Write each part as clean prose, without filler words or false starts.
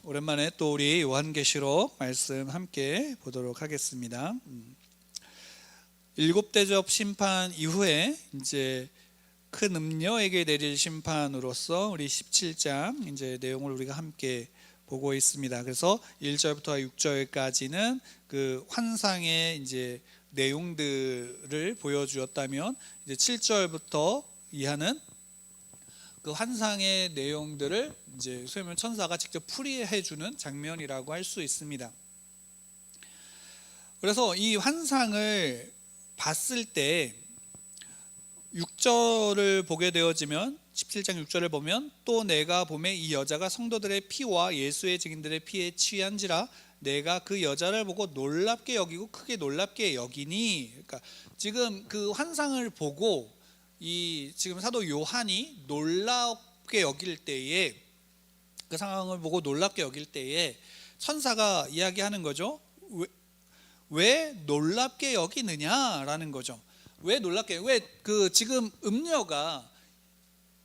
오랜만에 또 우리 요한계시록 말씀 함께 보도록 하겠습니다. 일곱 대접 심판 이후에 이제 큰 음녀에게 내릴 심판으로서 우리 17장 이제 내용을 우리가 함께 보고 있습니다. 그래서 1절부터 6절까지는 그 환상의 이제 내용들을 보여주었다면 이제 7절부터 이하는 그 환상의 내용들을 이제 소위 천사가 직접 풀이해 주는 장면이라고 할 수 있습니다. 그래서 이 환상을 봤을 때 6절을 보게 되어지면 17장 6절을 보면 또 내가 보매 이 여자가 성도들의 피와 예수의 증인들의 피에 취한지라 내가 그 여자를 보고 놀랍게 여기고 크게 놀랍게 여기니, 그러니까 지금 그 환상을 보고 이 지금 사도 요한이 놀랍게 여길 때에, 그 상황을 보고 놀랍게 여길 때에 천사가 이야기하는 거죠. 왜 놀랍게 여기느냐라는 거죠. 왜 놀랍게, 왜 그 지금 음녀가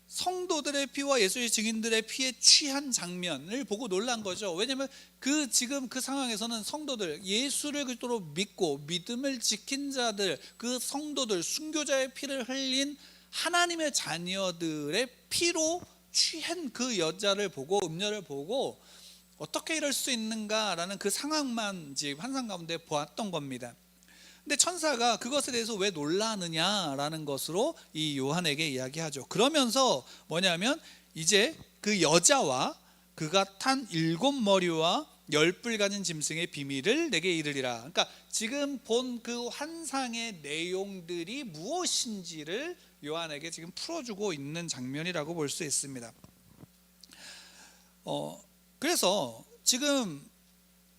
성도들의 피와 예수의 증인들의 피에 취한 장면을 보고 놀란 거죠. 왜냐하면 그 지금 그 상황에서는 성도들, 예수를 그리스도로 믿고 믿음을 지킨 자들, 그 성도들, 순교자의 피를 흘린 하나님의 자녀들의 피로 취한 그 여자를 보고, 음녀를 보고 어떻게 이럴 수 있는가라는 그 상황만 지금 환상 가운데 보았던 겁니다. 근데 천사가 그것에 대해서 왜 놀라느냐라는 것으로 이 요한에게 이야기하죠. 그러면서 뭐냐면 이제 그 여자와 그가 탄 7머리와 10뿔 가진 짐승의 비밀을 내게 이르리라. 그러니까 지금 본 그 환상의 내용들이 무엇인지를 요한에게 지금 풀어주고 있는 장면이라고 볼 수 있습니다. 그래서 지금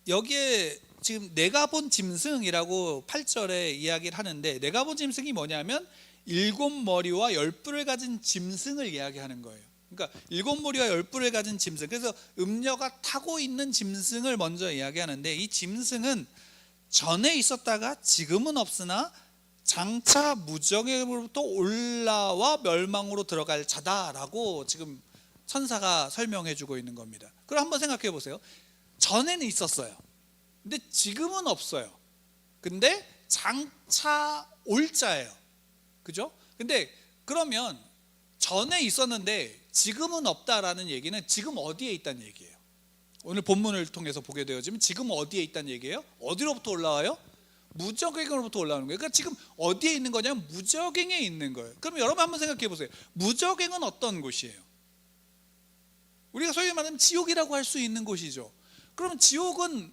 여기에 지금 내가 본 짐승이라고 8절에 이야기를 하는데, 내가 본 짐승이 뭐냐면 7머리와 10뿔을 가진 짐승을 이야기하는 거예요. 그러니까 7머리와 10뿔을 가진 짐승, 그래서 음녀가 타고 있는 짐승을 먼저 이야기하는데, 이 짐승은 전에 있었다가 지금은 없으나 장차 무정에로부터 올라와 멸망으로 들어갈 자다라고 지금 천사가 설명해 주고 있는 겁니다. 그럼 한번 생각해 보세요. 전에는 있었어요. 근데 지금은 없어요. 근데 장차 올 자예요. 그죠? 근데 그러면 전에 있었는데 지금은 없다라는 얘기는 지금 어디에 있다는 얘기예요. 오늘 본문을 통해서 보게 되어지면 지금 어디에 있다는 얘기예요? 어디로부터 올라와요? 무저갱으로부터 올라오는 거예요. 그러니까 지금 어디에 있는 거냐면 무저갱에 있는 거예요. 그럼 여러분 한번 생각해 보세요. 무저갱은 어떤 곳이에요? 우리가 소위 말하면 지옥이라고 할 수 있는 곳이죠. 그럼 지옥은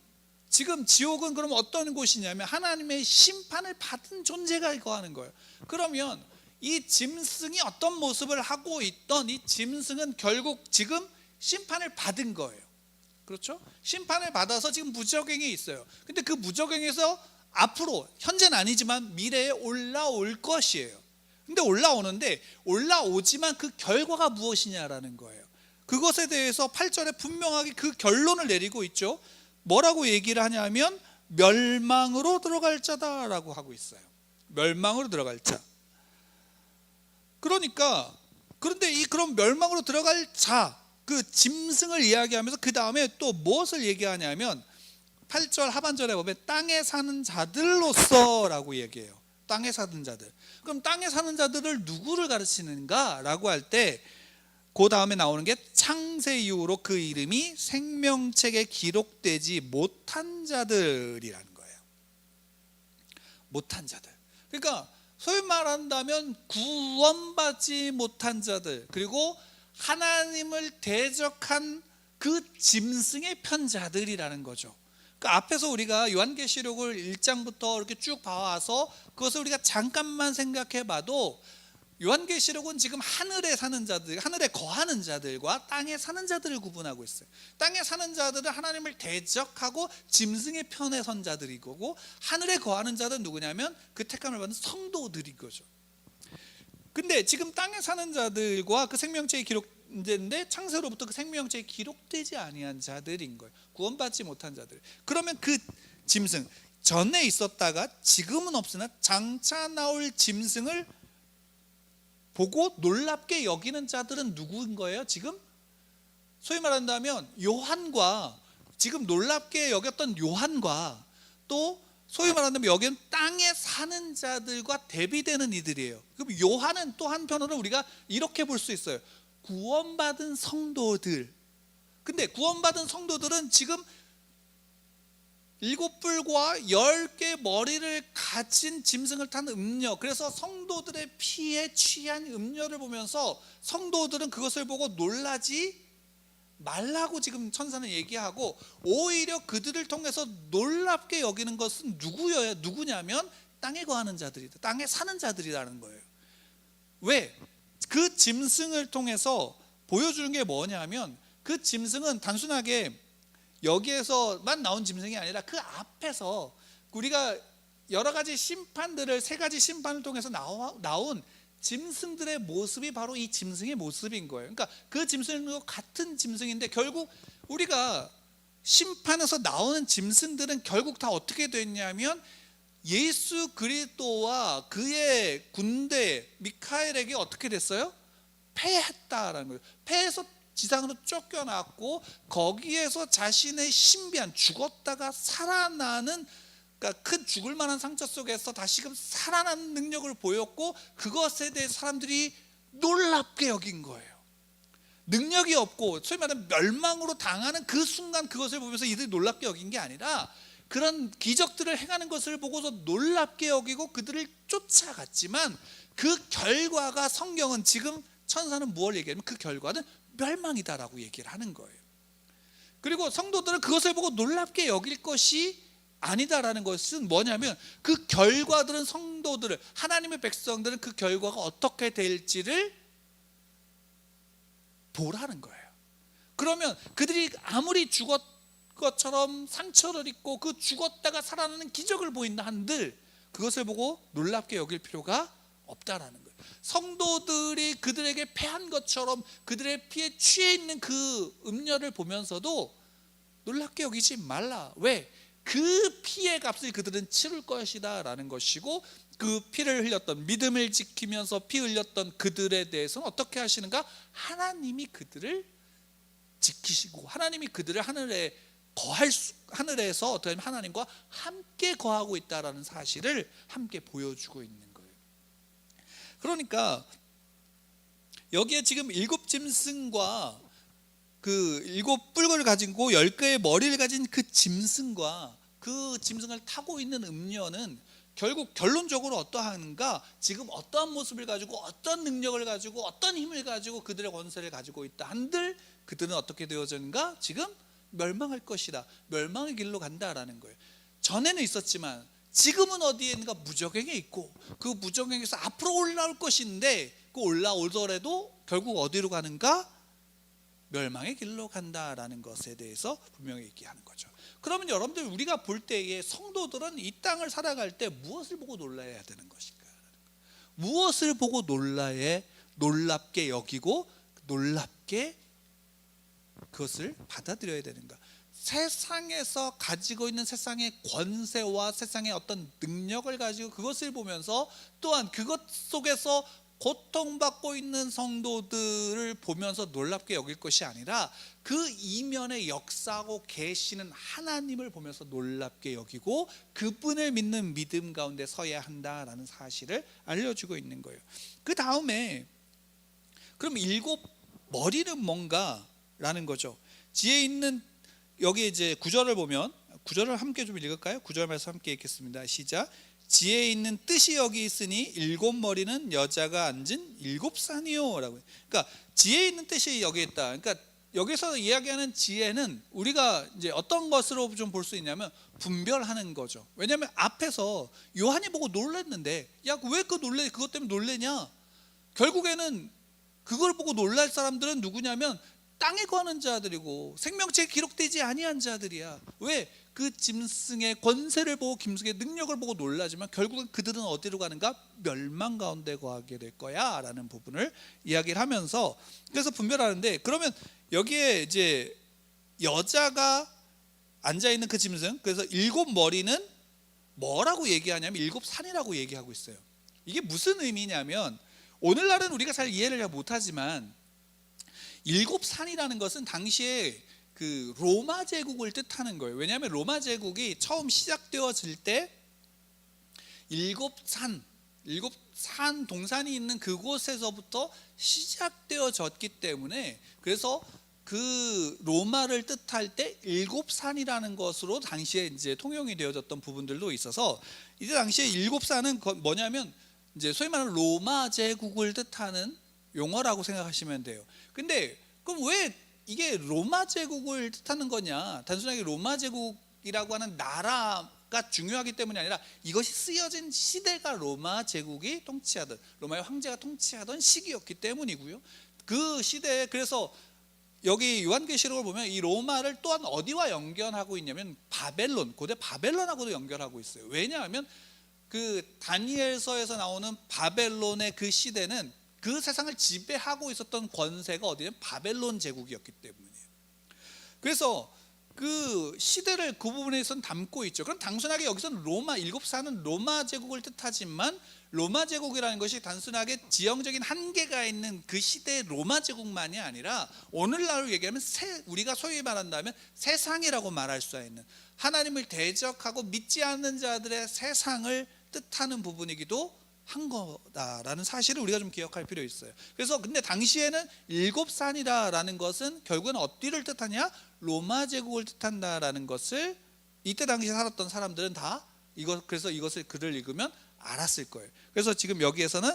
그럼 어떤 곳이냐면 하나님의 심판을 받은 존재가 거하는 거예요. 그러면 이 짐승이 어떤 모습을 하고 있던 이 짐승은 결국 지금 심판을 받은 거예요. 그렇죠? 심판을 받아서 지금 무저갱에 있어요. 근데 그 무저갱에서 앞으로, 현재는 아니지만 미래에 올라올 것이에요. 근데 올라오지만 그 결과가 무엇이냐라는 거예요. 그것에 대해서 8절에 분명하게 그 결론을 내리고 있죠. 뭐라고 얘기를 하냐면 멸망으로 들어갈 자다라고 하고 있어요. 멸망으로 들어갈 자. 그런데 이 그런 멸망으로 들어갈 자, 그 짐승을 이야기하면서 그 다음에 또 무엇을 얘기하냐면 8절 하반절에 보면 땅에 사는 자들로서라고 얘기해요. 땅에 사는 자들. 그럼 땅에 사는 자들을 누구를 가르치는가 라고 할 때 그 다음에 나오는 게 창세 이후로 그 이름이 생명책에 기록되지 못한 자들이라는 거예요. 못한 자들. 그러니까 소위 말한다면 구원받지 못한 자들, 그리고 하나님을 대적한 그 짐승의 편자들이라는 거죠. 그러니까 앞에서 우리가 요한계시록을 1장부터 이렇게 쭉 봐와서 그것을 우리가 잠깐만 생각해 봐도 요한계시록은 지금 하늘에 사는 자들, 하늘에 거하는 자들과 땅에 사는 자들을 구분하고 있어요. 땅에 사는 자들은 하나님을 대적하고 짐승의 편에 선 자들이고, 하늘에 거하는 자들은 누구냐면 그 택함을 받은 성도들인 거죠. 근데 지금 땅에 사는 자들과 그 생명책에 기록되는데 창세로부터 그 생명책에 기록되지 아니한 자들인 거예요. 구원받지 못한 자들. 그러면 그 짐승, 전에 있었다가 지금은 없으나 장차 나올 짐승을 보고 놀랍게 여기는 자들은 누구인 거예요? 지금 소위 말한다면 요한과, 지금 놀랍게 여겼던 요한과, 또 소위 말한다면 여기는 땅에 사는 자들과 대비되는 이들이에요. 그럼 요한은 또 한편으로 우리가 이렇게 볼 수 있어요. 구원받은 성도들. 근데 구원받은 성도들은 지금 7뿔과 10개 머리를 가진 짐승을 탄 음녀, 그래서 성도들의 피에 취한 음녀를 보면서 성도들은 그것을 보고 놀라지 말라고 지금 천사는 얘기하고, 오히려 그들을 통해서 놀랍게 여기는 것은 누구냐면 땅에 거하는 자들이다, 땅에 사는 자들이라는 거예요. 왜? 그 짐승을 통해서 보여주는 게 뭐냐면, 그 짐승은 단순하게 여기에서만 나온 짐승이 아니라 그 앞에서 우리가 여러 가지 심판들을, 3가지 심판을 통해서 나온 짐승들의 모습이 바로 이 짐승의 모습인 거예요. 그러니까 그 짐승과 같은 짐승인데, 결국 우리가 심판에서 나오는 짐승들은 결국 다 어떻게 됐냐면 예수 그리스도와 그의 군대 미카엘에게 어떻게 됐어요? 패했다라는 거예요. 패해서 지상으로 쫓겨났고, 거기에서 자신의 신비한, 죽었다가 살아나는, 그러니까 큰 죽을 만한 상처 속에서 다시금 살아나는 능력을 보였고, 그것에 대해 사람들이 놀랍게 여긴 거예요. 능력이 없고 소위 말하면 멸망으로 당하는 그 순간, 그것을 보면서 이들이 놀랍게 여긴 게 아니라 그런 기적들을 행하는 것을 보고서 놀랍게 여기고 그들을 쫓아갔지만, 그 결과가, 성경은 지금 천사는 무엇을 얘기하냐면 그 결과는 멸망이다라고 얘기를 하는 거예요. 그리고 성도들은 그것을 보고 놀랍게 여길 것이 아니다라는 것은 뭐냐면, 그 결과들은, 성도들은, 하나님의 백성들은 그 결과가 어떻게 될지를 보라는 거예요. 그러면 그들이 아무리 죽었 것처럼 상처를 입고 그 죽었다가 살아나는 기적을 보인다 한들 그것을 보고 놀랍게 여길 필요가 없다라는 거예요. 성도들이 그들에게 패한 것처럼 그들의 피에 취해 있는 그 음녀를 보면서도 놀랍게 여기지 말라. 왜? 그 피의 값을 그들은 치를 것이다 라는 것이고, 그 피를 흘렸던, 믿음을 지키면서 피 흘렸던 그들에 대해서는 어떻게 하시는가? 하나님이 그들을 지키시고, 하나님이 그들을 하늘에서 어떻게 하면 하나님과 함께 거하고 있다라는 사실을 함께 보여주고 있는 거예요. 그러니까 여기에 지금 7짐승과 그 7뿔을 가지고 10개의 머리를 가진 그 짐승과 그 짐승을 타고 있는 음녀는 결국 결론적으로 어떠한가? 지금 어떠한 모습을 가지고, 어떤 능력을 가지고, 어떤 힘을 가지고, 그들의 권세를 가지고 있다 한들 그들은 어떻게 되어졌는가? 지금 멸망할 것이다, 멸망의 길로 간다라는 거예요. 전에는 있었지만 지금은 어디에 있는가? 무저갱에 있고, 그 무저갱에서 앞으로 올라올 것인데, 그 올라오더라도 결국 어디로 가는가? 멸망의 길로 간다라는 것에 대해서 분명히 얘기하는 거죠. 그러면 여러분들, 우리가 볼 때에 성도들은 이 땅을 살아갈 때 무엇을 보고 놀라야 되는 것인가? 무엇을 보고 놀랍게 여기고 놀랍게 그것을 받아들여야 되는가? 세상에서 가지고 있는 세상의 권세와 세상의 어떤 능력을 가지고 그것을 보면서, 또한 그것 속에서 고통받고 있는 성도들을 보면서 놀랍게 여길 것이 아니라 그 이면에 역사하고 계시는 하나님을 보면서 놀랍게 여기고 그분을 믿는 믿음 가운데 서야 한다라는 사실을 알려주고 있는 거예요. 그 다음에 그럼 7머리는 뭔가 라는 거죠. 지혜 있는, 여기 이제 9절을 보면, 9절을 함께 좀 읽을까요? 9절 말씀 함께 읽겠습니다. 시작. 지혜 있는 뜻이 여기 있으니 7머리는 여자가 앉은 7산이요 라고. 그러니까 지혜 있는 뜻이 여기 있다. 그러니까 여기서 이야기하는 지혜는 우리가 이제 어떤 것으로 좀 볼 수 있냐면 분별하는 거죠. 왜냐하면 앞에서 요한이 보고 놀랐는데, 야, 왜 그것 때문에 놀래냐? 결국에는 그걸 보고 놀랄 사람들은 누구냐면 땅에 거하는 자들이고 생명책에 기록되지 아니한 자들이야. 왜? 그 짐승의 권세를 보고, 짐승의 능력을 보고 놀라지만 결국은 그들은 어디로 가는가? 멸망 가운데 거하게 될 거야 라는 부분을 이야기를 하면서, 그래서 분별하는데, 그러면 여기에 이제 여자가 앉아있는 그 짐승, 그래서 7머리는 뭐라고 얘기하냐면 7산이라고 얘기하고 있어요. 이게 무슨 의미냐면, 오늘날은 우리가 잘 이해를 못하지만 일곱 산이라는 것은 당시에 그 로마 제국을 뜻하는 거예요. 왜냐하면 로마 제국이 처음 시작되어질 때 일곱 산 동산이 있는 그곳에서부터 시작되어졌기 때문에, 그래서 그 로마를 뜻할 때 일곱 산이라는 것으로 당시에 이제 통용이 되어졌던 부분들도 있어서, 이때 당시에 일곱 산은 뭐냐면 이제 소위 말하는 로마 제국을 뜻하는 용어라고 생각하시면 돼요. 근데 그럼 왜 이게 로마 제국을 뜻하는 거냐? 단순하게 로마 제국이라고 하는 나라가 중요하기 때문이 아니라 이것이 쓰여진 시대가 로마 제국이 통치하던, 로마의 황제가 통치하던 시기였기 때문이고요. 그 시대에, 그래서 여기 요한계시록을 보면 이 로마를 또한 어디와 연결하고 있냐면 바벨론, 고대 바벨론하고도 연결하고 있어요. 왜냐하면 그 다니엘서에서 나오는 바벨론의 그 시대는 그 세상을 지배하고 있었던 권세가 어디냐면 바벨론 제국이었기 때문이에요. 그래서 그 시대를 그 부분에서는 담고 있죠. 그럼 단순하게 여기서는 로마, 일곱 산은 로마 제국을 뜻하지만, 로마 제국이라는 것이 단순하게 지형적인 한계가 있는 그 시대의 로마 제국만이 아니라 오늘날로 얘기하면 우리가 소위 말한다면 세상이라고 말할 수 있는, 하나님을 대적하고 믿지 않는 자들의 세상을 뜻하는 부분이기도 한 거다라는 사실을 우리가 좀 기억할 필요 있어요. 그래서 근데 당시에는 일곱 산이라는 것은 결국은 어디를 뜻하냐? 로마 제국을 뜻한다라는 것을 이때 당시에 살았던 사람들은 다 그래서 이것을 글을 읽으면 알았을 거예요. 그래서 지금 여기에서는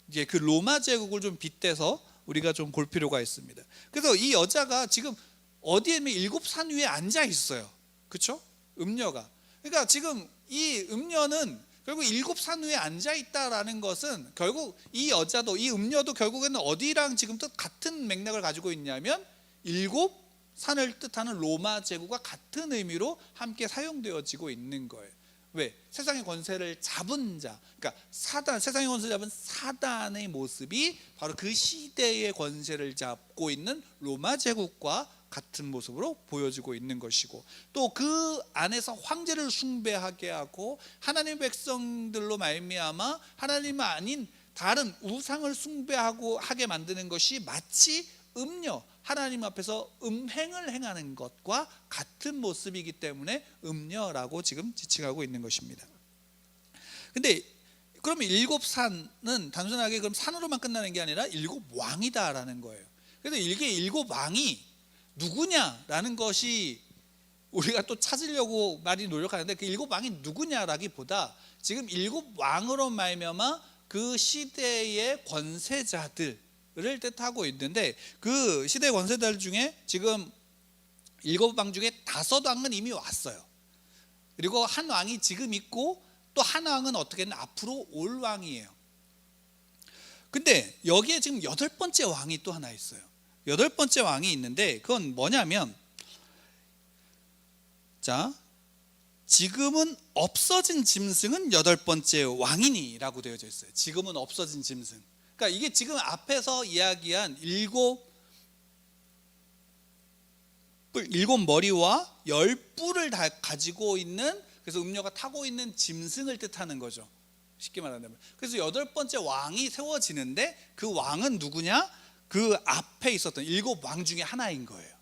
이제 그 로마 제국을 좀 빗대서 우리가 좀 볼 필요가 있습니다. 그래서 이 여자가 지금 어디에 일곱 산 위에 앉아 있어요. 그렇죠? 음녀가. 그러니까 지금 이 음녀는 결국 일곱 산 위에 앉아 있다라는 것은 결국 이 여자도, 이 음녀도 결국에는 어디랑 지금 또 같은 맥락을 가지고 있냐면 일곱 산을 뜻하는 로마 제국과 같은 의미로 함께 사용되어지고 있는 거예요. 왜? 세상의 권세를 잡은 자, 그러니까 사단, 세상의 권세를 잡은 사단의 모습이 바로 그 시대의 권세를 잡고 있는 로마 제국과 같은 모습으로 보여지고 있는 것이고, 또 그 안에서 황제를 숭배하게 하고 하나님의 백성들로 말미암아 하나님 아닌 다른 우상을 숭배하고 하게 만드는 것이 마치 음녀, 하나님 앞에서 음행을 행하는 것과 같은 모습이기 때문에 음녀라고 지금 지칭하고 있는 것입니다. 근데 그러면 일곱 산은 단순하게 그럼 산으로만 끝나는 게 아니라 일곱 왕이다라는 거예요. 그래서 이게 일곱 왕이 누구냐라는 것이 우리가 또 찾으려고 많이 노력하는데, 그 일곱 왕이 누구냐라기보다 지금 일곱 왕으로 말미암아 그 시대의 권세자들을 뜻하고 있는데, 그 시대 권세자들 중에 지금 일곱 왕 중에 다섯 왕은 이미 왔어요. 그리고 한 왕이 지금 있고 또 한 왕은 어떻게든 앞으로 올 왕이에요. 근데 여기에 지금 여덟 번째 왕이 또 하나 있어요. 여덟 번째 왕이 있는데 그건 뭐냐면, 자, 지금은 없어진 짐승은 여덟 번째 왕이니라고 되어져 있어요. 지금은 없어진 짐승. 그러니까 이게 지금 앞에서 이야기한 일곱 머리와 열 뿔을 다 가지고 있는, 그래서 음녀가 타고 있는 짐승을 뜻하는 거죠. 쉽게 말하면. 그래서 여덟 번째 왕이 세워지는데 그 왕은 누구냐? 그 앞에 있었던 일곱 왕 중에 하나인 거예요.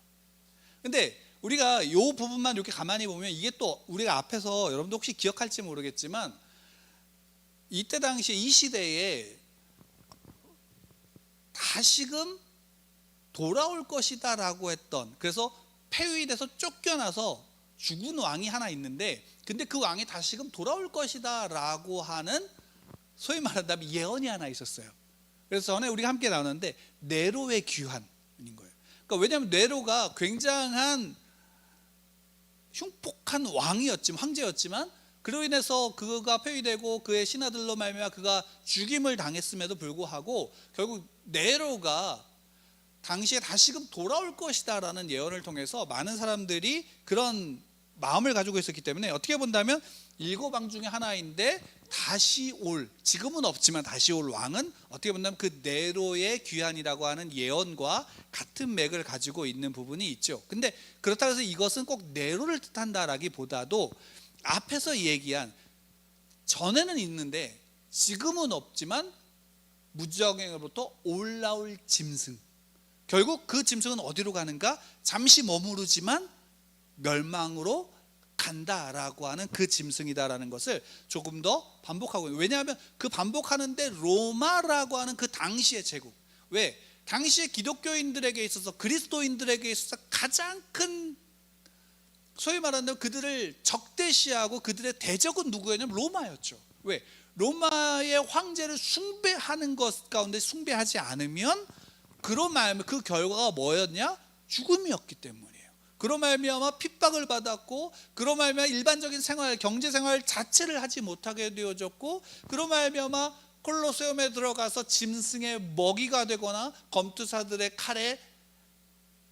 근데 우리가 이 부분만 이렇게 가만히 보면 이게 또 우리가 앞에서 여러분도 혹시 기억할지 모르겠지만, 이때 당시에 이 시대에 다시금 돌아올 것이다 라고 했던, 그래서 폐위돼서 쫓겨나서 죽은 왕이 하나 있는데, 근데 그 왕이 다시금 돌아올 것이다 라고 하는 소위 말한다면 예언이 하나 있었어요. 그래서 전에 우리가 함께 나눴는데 네로의 귀환인 거예요. 그러니까 왜냐하면 네로가 굉장한 흉폭한 왕이었지만, 황제였지만, 그로 인해서 그가 폐위되고 그의 신하들로 말미암아 그가 죽임을 당했음에도 불구하고 결국 네로가 당시에 다시금 돌아올 것이다 라는 예언을 통해서 많은 사람들이 그런 마음을 가지고 있었기 때문에, 어떻게 본다면 일곱 왕 중에 하나인데 다시 올, 지금은 없지만 다시 올 왕은 어떻게 본다면 그 네로의 귀환이라고 하는 예언과 같은 맥을 가지고 있는 부분이 있죠. 근데 그렇다고 해서 이것은 꼭 네로를 뜻한다라기보다도 앞에서 얘기한, 전에는 있는데 지금은 없지만 무저갱으로부터 올라올 짐승, 결국 그 짐승은 어디로 가는가? 잠시 머무르지만 멸망으로 간다라고 하는 그 짐승이다라는 것을 조금 더 반복하고 있어요. 왜냐하면 그 반복하는데 로마라고 하는 그 당시의 제국, 왜? 당시의 기독교인들에게 있어서, 그리스도인들에게 있어서 가장 큰, 소위 말하는 그들을 적대시하고 그들의 대적은 누구였냐면 로마였죠. 왜? 로마의 황제를 숭배하는 것 가운데 숭배하지 않으면 그로 말미암아 그 결과가 뭐였냐? 죽음이었기 때문이에요. 그로 말미암아 핍박을 받았고, 그로 말미암아 일반적인 생활, 경제 생활 자체를 하지 못하게 되어졌고, 그로 말미암아 콜로세움에 들어가서 짐승의 먹이가 되거나 검투사들의 칼에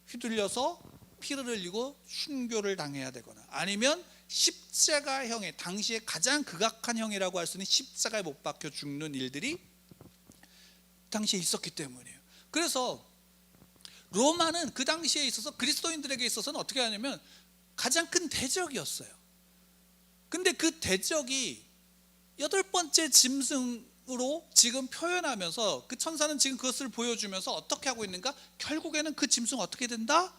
휘둘려서 피를 흘리고 순교를 당해야 되거나, 아니면 십자가형의, 당시에 가장 극악한 형이라고 할 수 있는 십자가에 못 박혀 죽는 일들이 당시에 있었기 때문이에요. 그래서 로마는 그 당시에 있어서 그리스도인들에게 있어서는 어떻게 하냐면 가장 큰 대적이었어요. 근데 그 대적이 여덟 번째 짐승으로 지금 표현하면서, 그 천사는 지금 그것을 보여주면서 어떻게 하고 있는가? 결국에는 그 짐승 어떻게 된다?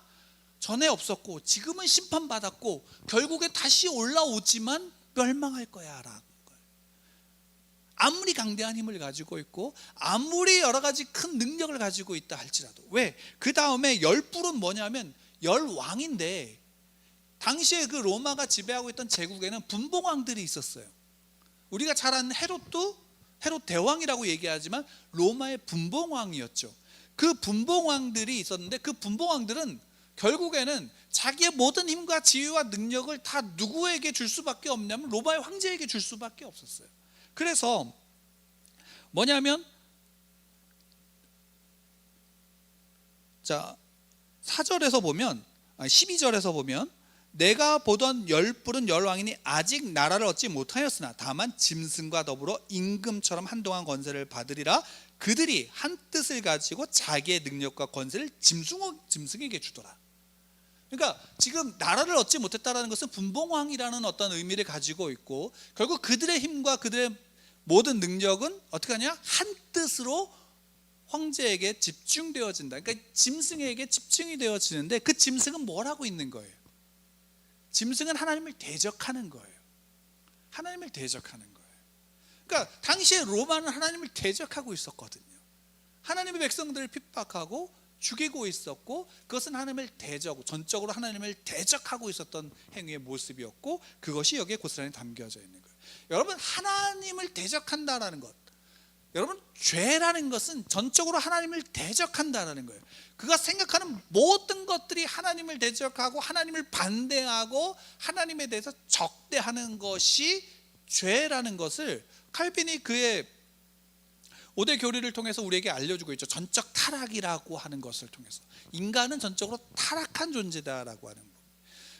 전에 없었고 지금은 심판받았고 결국에 다시 올라오지만 멸망할 거야 라는 거예요. 아무리 강대한 힘을 가지고 있고 아무리 여러 가지 큰 능력을 가지고 있다 할지라도. 왜? 그 다음에 열뿔은 뭐냐면 열왕인데, 당시에 그 로마가 지배하고 있던 제국에는 분봉왕들이 있었어요. 우리가 잘 아는 헤롯 대왕이라고 얘기하지만 로마의 분봉왕이었죠. 그 분봉왕들이 있었는데, 그 분봉왕들은 결국에는 자기의 모든 힘과 지위와 능력을 다 누구에게 줄 수밖에 없냐면 로마의 황제에게 줄 수밖에 없었어요. 그래서 뭐냐면, 자 4절에서 보면, 12절에서 보면, 내가 보던 열뿔은 열왕이니 아직 나라를 얻지 못하였으나 다만 짐승과 더불어 임금처럼 한동안 권세를 받으리라. 그들이 한 뜻을 가지고 자기의 능력과 권세를 짐승에게 주더라. 그러니까 지금 나라를 얻지 못했다는 것은 분봉왕이라는 어떤 의미를 가지고 있고, 결국 그들의 힘과 그들의 모든 능력은 어떻게 하냐? 한 뜻으로 황제에게 집중되어진다. 그러니까 짐승에게 집중이 되어지는데, 그 짐승은 뭘 하고 있는 거예요? 짐승은 하나님을 대적하는 거예요. 하나님을 대적하는 거예요. 그러니까 당시에 로마는 하나님을 대적하고 있었거든요. 하나님의 백성들을 핍박하고 죽이고 있었고, 그것은 하나님을 전적으로 하나님을 대적하고 있었던 행위의 모습이었고, 그것이 여기에 고스란히 담겨져 있는 거예요. 여러분, 하나님을 대적한다라는 것, 여러분, 죄라는 것은 전적으로 하나님을 대적한다라는 거예요. 그가 생각하는 모든 것들이 하나님을 대적하고 하나님을 반대하고 하나님에 대해서 적대하는 것이 죄라는 것을 칼빈이 그의 5대 교리를 통해서 우리에게 알려주고 있죠. 전적 타락이라고 하는 것을 통해서 인간은 전적으로 타락한 존재다라고 하는 거.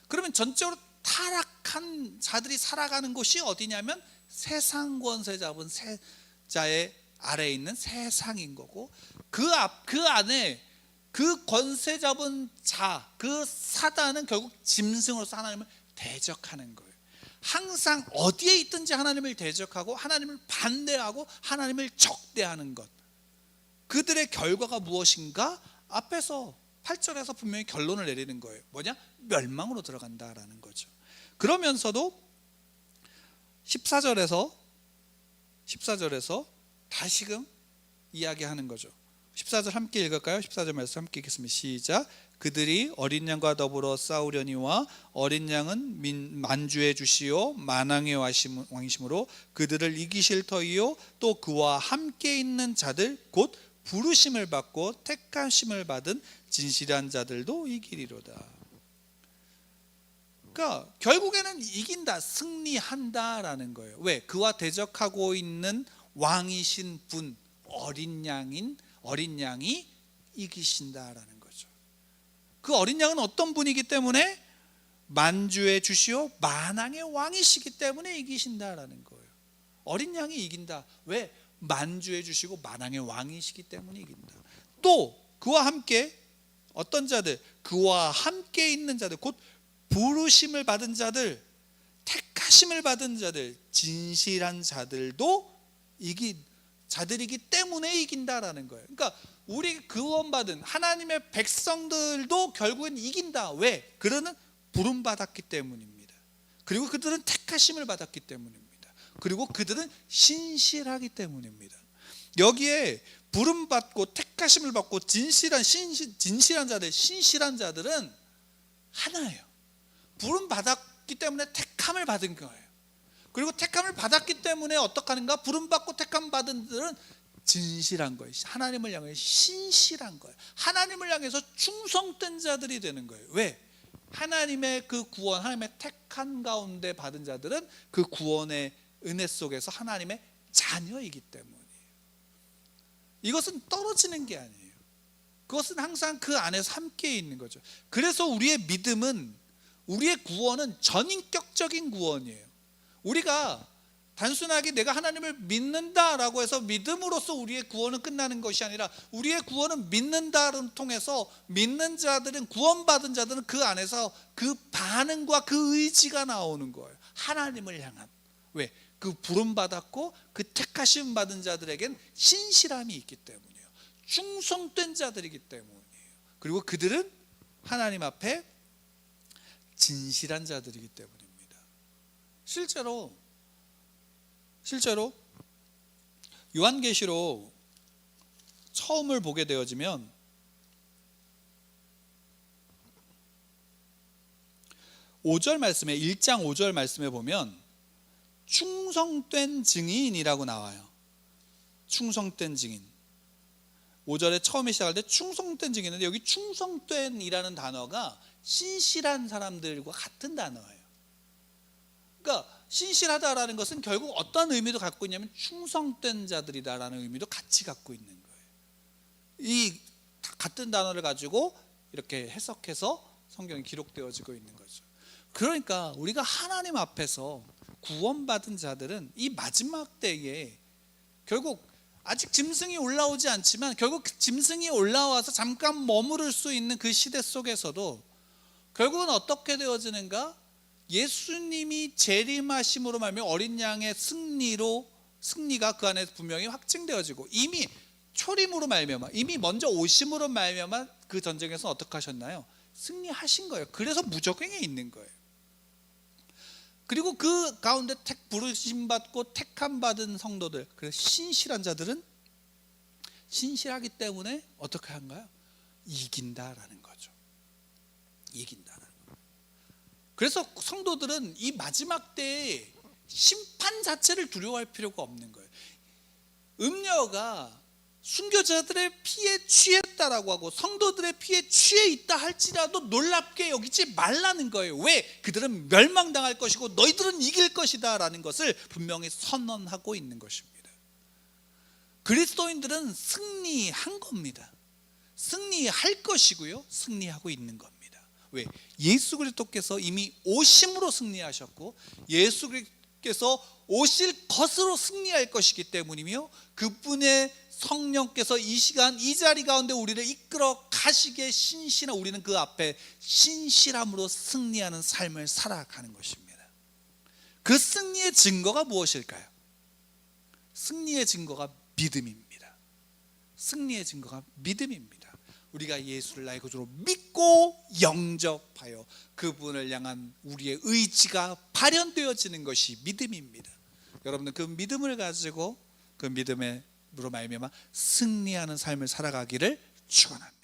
그러면 전적으로 타락한 자들이 살아가는 곳이 어디냐면 세상 권세 잡은 자의 아래에 있는 세상인 거고, 그 안에 그 권세 잡은 자, 그 사단은 결국 짐승으로서 하나님을 대적하는 거예요. 항상 어디에 있든지 하나님을 대적하고 하나님을 반대하고 하나님을 적대하는 것, 그들의 결과가 무엇인가? 앞에서 8절에서 분명히 결론을 내리는 거예요. 뭐냐? 멸망으로 들어간다라는 거죠. 그러면서도 14절에서 다시금 이야기하는 거죠. 14절 함께 읽을까요? 14절 말씀 함께 읽겠습니다. 시작. 그들이 어린 양과 더불어 싸우려니와 어린 양은 만주해 주시오 만왕의 왕이심으로 그들을 이기실 터이요 또 그와 함께 있는 자들 곧 부르심을 받고 택하심을 받은 진실한 자들도 이기리로다. 그러니까 결국에는 이긴다, 승리한다라는 거예요. 왜? 그와 대적하고 있는 왕이신 분, 어린 양이 이기신다라는 거죠. 그 어린 양은 어떤 분이기 때문에? 만주의 주시오 만왕의 왕이시기 때문에 이기신다라는 거예요. 어린 양이 이긴다. 왜? 만주의 주시고 만왕의 왕이시기 때문에 이긴다. 또 그와 함께 어떤 자들? 그와 함께 있는 자들, 곧 부르심을 받은 자들, 택하심을 받은 자들, 진실한 자들도 자들이기 때문에 이긴다라는 거예요. 그러니까 우리 구원받은 하나님의 백성들도 결국엔 이긴다. 왜? 그들은 부름받았기 때문입니다. 그리고 그들은 택하심을 받았기 때문입니다. 그리고 그들은 신실하기 때문입니다. 여기에 부름받고 택하심을 받고 진실한 자들, 신실한 자들은 하나예요. 부름받았기 때문에 택함을 받은 거예요. 그리고 택함을 받았기 때문에 어떻게 하는가? 부름받고 택함 받은 자들은 진실한 거예요. 하나님을 향해 신실한 거예요. 하나님을 향해서 충성된 자들이 되는 거예요. 왜? 하나님의 그 구원, 하나님의 택한 가운데 받은 자들은 그 구원의 은혜 속에서 하나님의 자녀이기 때문이에요. 이것은 떨어지는 게 아니에요. 그것은 항상 그 안에서 함께 있는 거죠. 그래서 우리의 믿음은, 우리의 구원은 전인격적인 구원이에요. 우리가 단순하게 내가 하나님을 믿는다라고 해서 믿음으로써 우리의 구원은 끝나는 것이 아니라, 우리의 구원은 믿는다를 통해서 믿는 자들은, 구원받은 자들은 그 안에서 그 반응과 그 의지가 나오는 거예요. 하나님을 향한. 왜? 그 부름받았고 그 택하심 받은 자들에겐 신실함이 있기 때문이에요. 충성된 자들이기 때문이에요. 그리고 그들은 하나님 앞에 진실한 자들이기 때문입니다. 실제로 요한계시록 처음을 보게 되어지면 5절 말씀에, 1장 5절 말씀에 보면 충성된 증인이라고 나와요. 충성된 증인. 5절에 처음에 시작할 때 충성된 증인인데, 여기 충성된이라는 단어가 신실한 사람들과 같은 단어예요. 그러니까 신실하다라는 것은 결국 어떤 의미도 갖고 있냐면 충성된 자들이다라는 의미도 같이 갖고 있는 거예요. 이 같은 단어를 가지고 이렇게 해석해서 성경이 기록되어지고 있는 거죠. 그러니까 우리가 하나님 앞에서 구원받은 자들은 이 마지막 때에 결국 아직 짐승이 올라오지 않지만, 결국 짐승이 올라와서 잠깐 머무를 수 있는 그 시대 속에서도 결국은 어떻게 되어지는가? 예수님이 재림하심으로 말미암아 어린 양의 승리가 그 안에 분명히 확증되어지고, 이미 초림으로 말미암아, 이미 먼저 오심으로 말미암아 그 전쟁에서 어떻게 하셨나요? 승리하신 거예요. 그래서 무적행에 있는 거예요. 그리고 그 가운데 부르심 받고 택함 받은 성도들, 그래서 신실한 자들은 신실하기 때문에 어떻게 한가요? 이긴다라는 거죠. 이긴다라는 거예요. 그래서 성도들은 이 마지막 때에 심판 자체를 두려워할 필요가 없는 거예요. 음녀가 순교자들의 피에 취했다라고 하고 성도들의 피에 취해 있다 할지라도 놀랍게 여기지 말라는 거예요. 왜? 그들은 멸망당할 것이고 너희들은 이길 것이다 라는 것을 분명히 선언하고 있는 것입니다. 그리스도인들은 승리한 겁니다. 승리할 것이고요, 승리하고 있는 겁니다. 왜? 예수 그리스도께서 이미 오심으로 승리하셨고 예수 그리스도께서 오실 것으로 승리할 것이기 때문이며, 그분의 성령께서 이 시간 이 자리 가운데 우리를 이끌어 가시기에 우리는 그 앞에 신실함으로 승리하는 삶을 살아가는 것입니다. 그 승리의 증거가 무엇일까요? 승리의 증거가 믿음입니다. 승리의 증거가 믿음입니다. 우리가 예수를 나의 구주로 믿고 영접하여 그분을 향한 우리의 의지가 발현되어지는 것이 믿음입니다. 여러분은 그 믿음을 가지고 그 믿음으로 말미암아 승리하는 삶을 살아가기를 축원합니다.